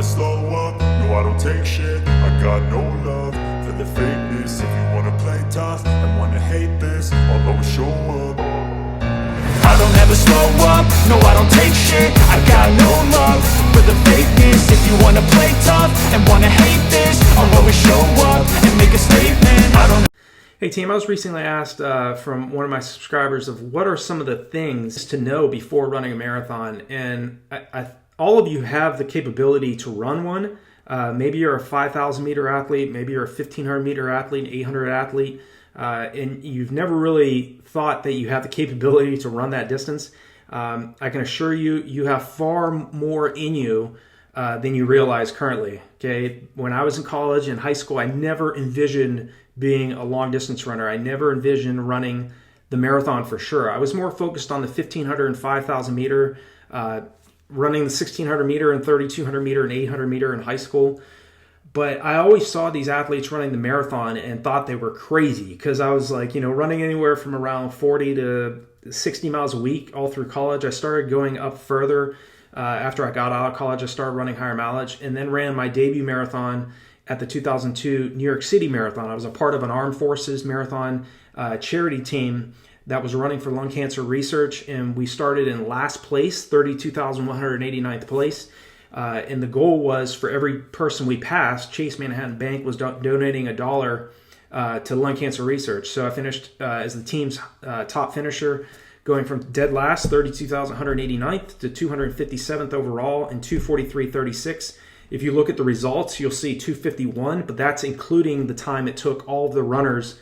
slow up, no I don't take shit. I got no love for the fakeness. If you wanna play tough and wanna hate this, I'll always show up. I don't ever slow up, no I don't take shit. I got no love for the fakeness. If you wanna play tough and wanna hate this, I'll always show up and make a statement. I don't. Hey team, I was recently asked from one of my subscribers of what are some of the things to know before running a marathon, and all of you have the capability to run one. Maybe you're a 5,000 meter athlete, maybe you're a 1,500 meter athlete, an 800 athlete, and you've never really thought that you have the capability to run that distance. I can assure you, you have far more in you than you realize currently. Okay, when I was in college and high school, I never envisioned being a long distance runner. I never envisioned running the marathon for sure. I was more focused on the 1,500 and 5,000 meter, running the 1,600 meter and 3,200 meter and 800 meter in high school. But I always saw these athletes running the marathon and thought they were crazy, because I was like, running anywhere from around 40 to 60 miles a week all through college. I started going up further. After I got out of college, I started running higher mileage and then ran my debut marathon at the 2002 New York City Marathon. I was a part of an Armed Forces Marathon charity team that was running for lung cancer research, and we started in last place, 32,189th place. And the goal was for every person we passed, Chase Manhattan Bank was donating $1 to lung cancer research. So I finished as the team's top finisher, going from dead last, 32,189th, to 257th overall and 243.36. If you look at the results, you'll see 251, but that's including the time it took all of the runners,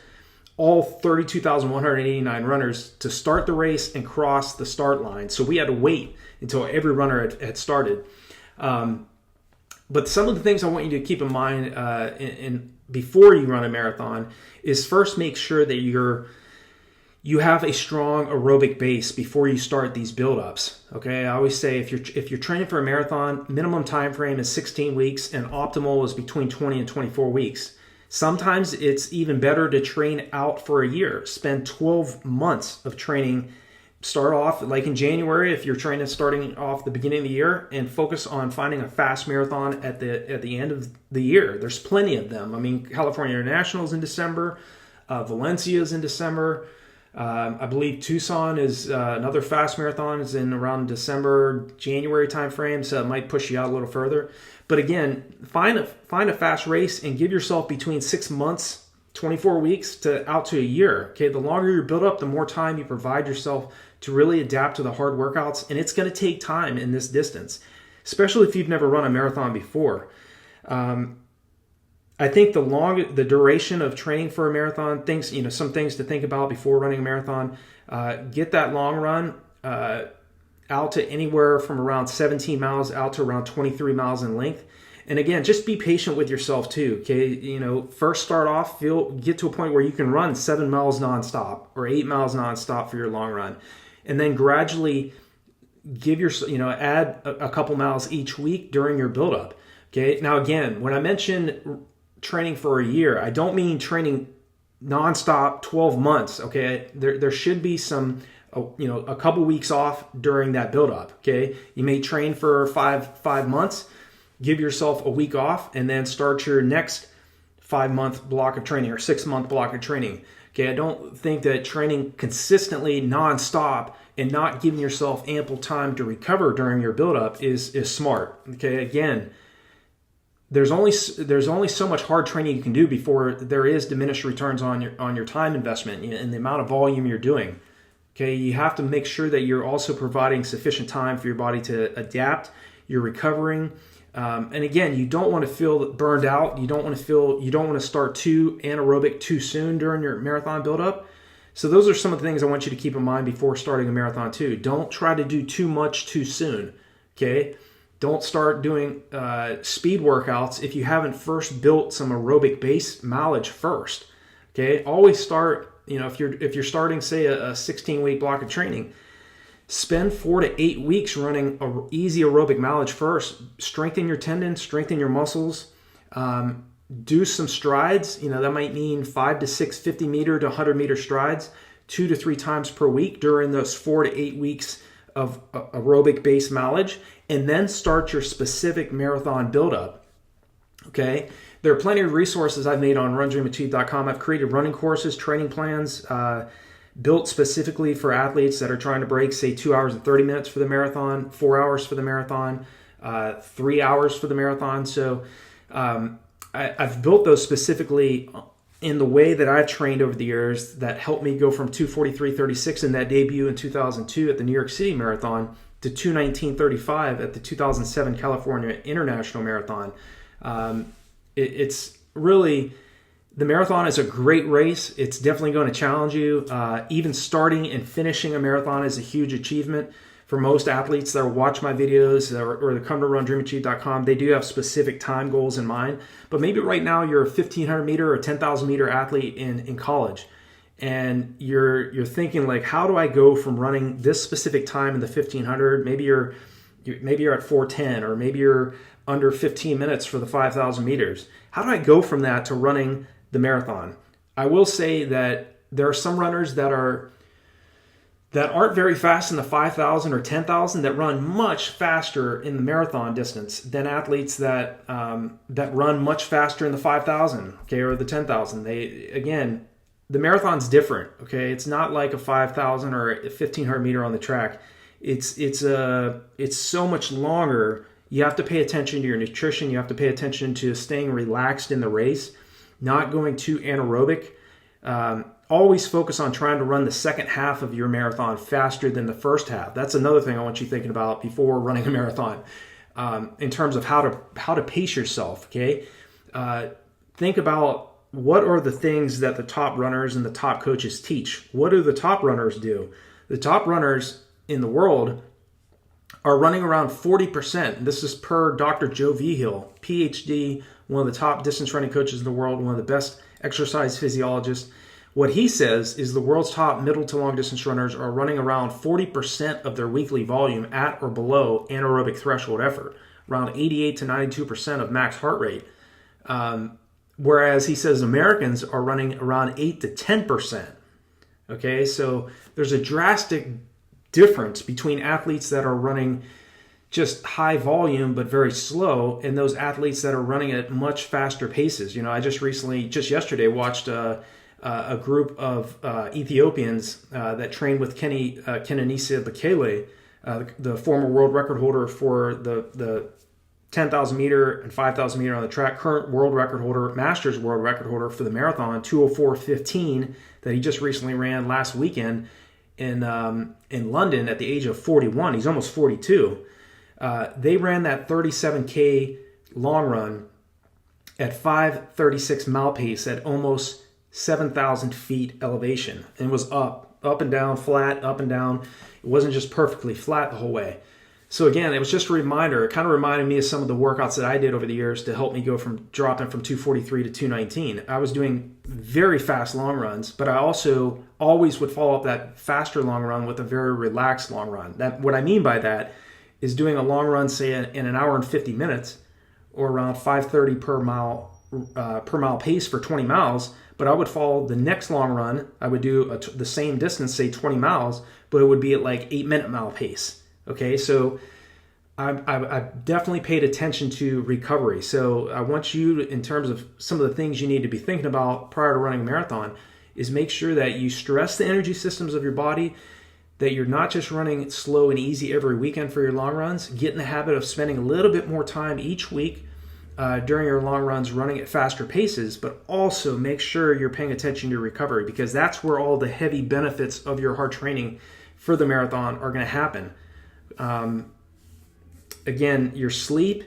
all 32,189 runners, to start the race and cross the start line. So we had to wait until every runner had started. But some of the things I want you to keep in mind before you run a marathon is, first, make sure that you have a strong aerobic base before you start these build-ups. Okay, I always say if you're training for a marathon, minimum time frame is 16 weeks and optimal is between 20 and 24 weeks. Sometimes it's even better to train out for a year. Spend 12 months of training. Start off like in January if you're training starting off the beginning of the year, and focus on finding a fast marathon at the end of the year. There's plenty of them. I mean, California International's in December, Valencia's in December. I believe Tucson is another fast marathon is in around December, January timeframe, so it might push you out a little further. But again, find a fast race and give yourself between 6 months, 24 weeks to out to a year. Okay, the longer you build up, the more time you provide yourself to really adapt to the hard workouts, and it's going to take time in this distance, especially if you've never run a marathon before. I think the duration of training for a marathon, some things to think about before running a marathon. Get that long run out to anywhere from around 17 miles out to around 23 miles in length. And again, just be patient with yourself too. Okay, first start off, get to a point where you can run 7 miles nonstop or 8 miles nonstop for your long run, and then gradually add a couple miles each week during your buildup. Okay, now again, when I mention training for a year, I don't mean training nonstop 12 months. Okay, there should be some a couple weeks off during that buildup. Okay, you may train for five months, give yourself a week off, and then start your next 5-month block of training or 6-month block of training. Okay, I don't think that training consistently nonstop and not giving yourself ample time to recover during your buildup is smart. Okay, again, there's only so much hard training you can do before there is diminished returns on your time investment and the amount of volume you're doing. Okay, you have to make sure that you're also providing sufficient time for your body to adapt. You're recovering, and again, you don't want to feel burned out. You don't want to start too anaerobic too soon during your marathon buildup. So those are some of the things I want you to keep in mind before starting a marathon too. Don't try to do too much too soon. Okay. Don't start doing speed workouts if you haven't first built some aerobic base mileage first. Okay, always start. If you're starting, say, a 16-week block of training, spend 4 to 8 weeks running easy aerobic mileage first. Strengthen your tendons, strengthen your muscles. Do some strides. That might mean 5 to 6 50 meter to 100 meter strides, 2 to 3 times per week during those 4 to 8 weeks of aerobic-based mileage, and then start your specific marathon buildup. Okay? There are plenty of resources I've made on RunDreamAchieve.com. I've created running courses, training plans, built specifically for athletes that are trying to break, say, 2 hours and 30 minutes for the marathon, 4 hours for the marathon, 3 hours for the marathon. So I've built those specifically in the way that I've trained over the years that helped me go from 2:43.36 in that debut in 2002 at the New York City Marathon to 2:19.35 at the 2007 California International Marathon. It's really, the marathon is a great race. It's definitely going to challenge you. Even starting and finishing a marathon is a huge achievement. For most athletes that watch my videos or that come to RunDreamAchieve.com, they do have specific time goals in mind. But maybe right now you're a 1,500 meter or 10,000 meter athlete in college, and you're thinking like, how do I go from running this specific time in the 1,500? Maybe you're at 4:10, or maybe you're under 15 minutes for the 5,000 meters. How do I go from that to running the marathon? I will say that there are some runners that aren't very fast in the 5,000 or 10,000 that run much faster in the marathon distance than athletes that run much faster in the 5,000, okay, or the 10,000. The marathon's different, okay? It's not like a 5,000 or a 1,500 meter on the track. It's so much longer. You have to pay attention to your nutrition. You have to pay attention to staying relaxed in the race, not going too anaerobic. Always focus on trying to run the second half of your marathon faster than the first half. That's another thing I want you thinking about before running a marathon, in terms of how to pace yourself. Okay, think about what are the things that the top runners and the top coaches teach. What do the top runners do? The top runners in the world are running around 40%. This is per Dr. Joe Vigil, PhD, one of the top distance running coaches in the world, one of the best exercise physiologists. What he says is the world's top middle to long distance runners are running around 40% of their weekly volume at or below anaerobic threshold effort, around 88 to 92% of max heart rate. Whereas he says Americans are running around 8 to 10%. Okay, so there's a drastic difference between athletes that are running just high volume but very slow, and those athletes that are running at much faster paces. I just yesterday watched a group of Ethiopians that trained with Kenenisa Bekele, the former world record holder for the 10,000 meter and 5,000 meter on the track, current world record holder, Masters world record holder for the marathon, 2:04:15, that he just recently ran last weekend in London at the age of 41. He's almost 42. They ran that 37K long run at 5:36 mile pace at almost 7,000 feet elevation, and was up and down, flat, up and down. It wasn't just perfectly flat the whole way. So again, it was just a reminder. It kind of reminded me of some of the workouts that I did over the years to help me go from dropping from 243 to 219. I was doing very fast long runs, but I also always would follow up that faster long run with a very relaxed long run. What I mean by that is doing a long run, say in an hour and 50 minutes, or around 5:30 per mile pace for 20 miles. But I would follow the next long run. I would do the same distance, say 20 miles, but it would be at like 8-minute mile pace. Okay, so I've definitely paid attention to recovery. So I want you, in terms of some of the things you need to be thinking about prior to running a marathon, is make sure that you stress the energy systems of your body, that you're not just running slow and easy every weekend for your long runs. Get in the habit of spending a little bit more time each week during your long runs running at faster paces, but also make sure you're paying attention to your recovery, because that's where all the heavy benefits of your hard training for the marathon are going to happen. Again, your sleep,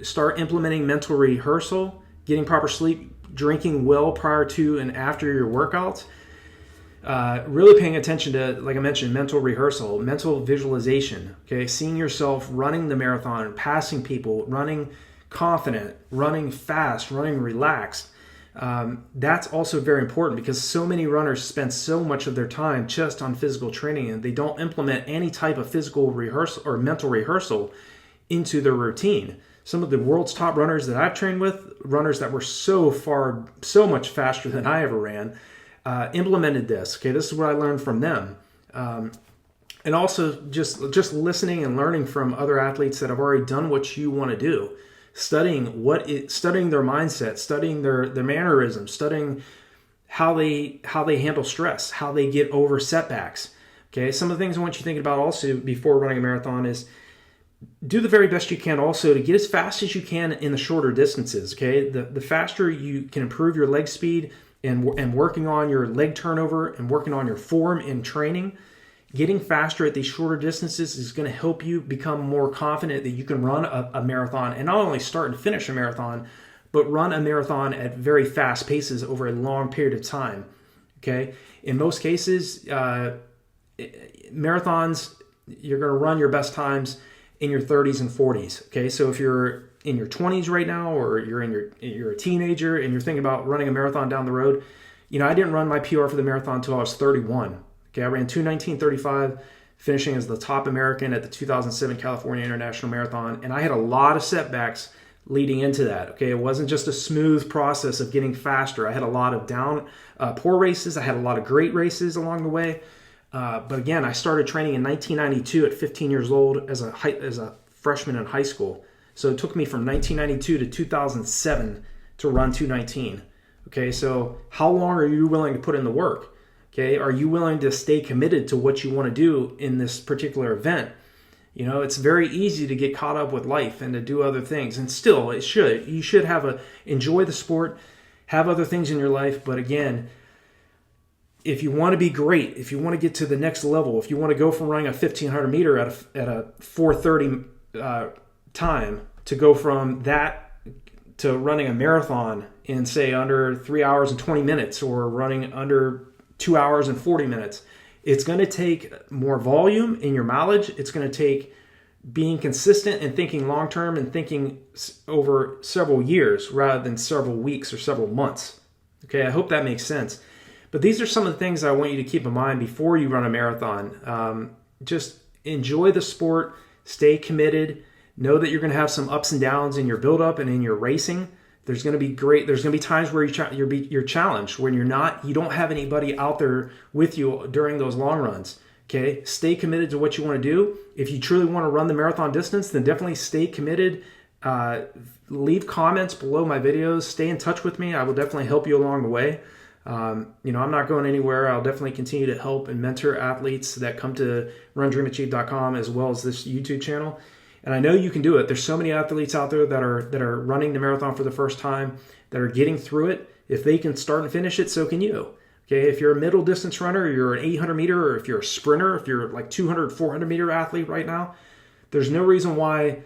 start implementing mental rehearsal, getting proper sleep, drinking well prior to and after your workouts, really paying attention to, like I mentioned, mental rehearsal, mental visualization, okay, seeing yourself running the marathon, passing people, running confident, running fast, running relaxed. That's also very important, because so many runners spend so much of their time just on physical training, and they don't implement any type of physical rehearsal or mental rehearsal into their routine. Some of the world's top runners that I've trained with, runners that were so much faster than I ever ran, implemented this. Okay, this is what I learned from them. And also just listening and learning from other athletes that have already done what you want to do, studying their mindset, studying their mannerisms, studying how they handle stress, how they get over setbacks. Okay, some of the things I want you thinking about also before running a marathon is do the very best you can also to get as fast as you can in the shorter distances. Okay, the faster you can improve your leg speed and working on your leg turnover and working on your form in training, getting faster at these shorter distances is going to help you become more confident that you can run a marathon, and not only start and finish a marathon, but run a marathon at very fast paces over a long period of time. Okay, in most cases, marathons, you're going to run your best times in your 30s and 40s. Okay, so if you're in your 20s right now, or you're a teenager and you're thinking about running a marathon down the road, I didn't run my PR for the marathon until I was 31. Okay, I ran 2:19:35, finishing as the top American at the 2007 California International Marathon, and I had a lot of setbacks leading into that. Okay, it wasn't just a smooth process of getting faster. I had a lot of poor races. I had a lot of great races along the way. But again, I started training in 1992 at 15 years old as a freshman in high school. So it took me from 1992 to 2007 to run 2:19. Okay, so how long are you willing to put in the work? Okay, are you willing to stay committed to what you want to do in this particular event? It's very easy to get caught up with life and to do other things, and still you should enjoy the sport, have other things in your life. But again, if you want to be great, if you want to get to the next level, if you want to go from running a 1,500 meter at a 4:30 time to go from that to running a marathon in, say, under 3 hours and 20 minutes, or running under 2 hours and 40 minutes, it's going to take more volume in your mileage. It's going to take being consistent and thinking long-term and thinking over several years rather than several weeks or several months. Okay, I hope that makes sense. But these are some of the things I want you to keep in mind before you run a marathon. Just enjoy the sport, stay committed, know that you're going to have some ups and downs in your build-up and in your racing. There's going to be times where you're challenged, when you don't have anybody out there with you during those long runs. Okay, stay committed to what you want to do. If you truly want to run the marathon distance, then definitely stay committed. Leave comments below my videos. Stay in touch with me. I will definitely help you along the way. I'm not going anywhere. I'll definitely continue to help and mentor athletes that come to RunDreamAchieve.com, as well as this YouTube channel. And I know you can do it. There's so many athletes out there that are running the marathon for the first time, that are getting through it. If they can start and finish it, so can you. Okay, if you're a middle distance runner, or you're an 800 meter, or if you're a sprinter, if you're like 200, 400 meter athlete right now, there's no reason why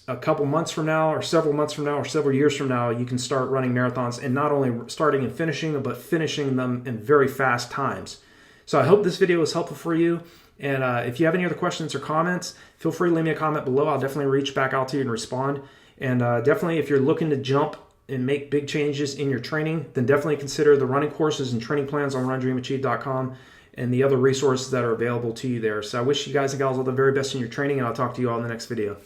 a couple months from now, or several months from now, or several years from now, you can start running marathons, and not only starting and finishing them, but finishing them in very fast times. So I hope this video was helpful for you. And if you have any other questions or comments, feel free to leave me a comment below. I'll definitely reach back out to you and respond. And definitely, if you're looking to jump and make big changes in your training, then definitely consider the running courses and training plans on RunDreamAchieve.com and the other resources that are available to you there. So I wish you guys and gals all the very best in your training, and I'll talk to you all in the next video.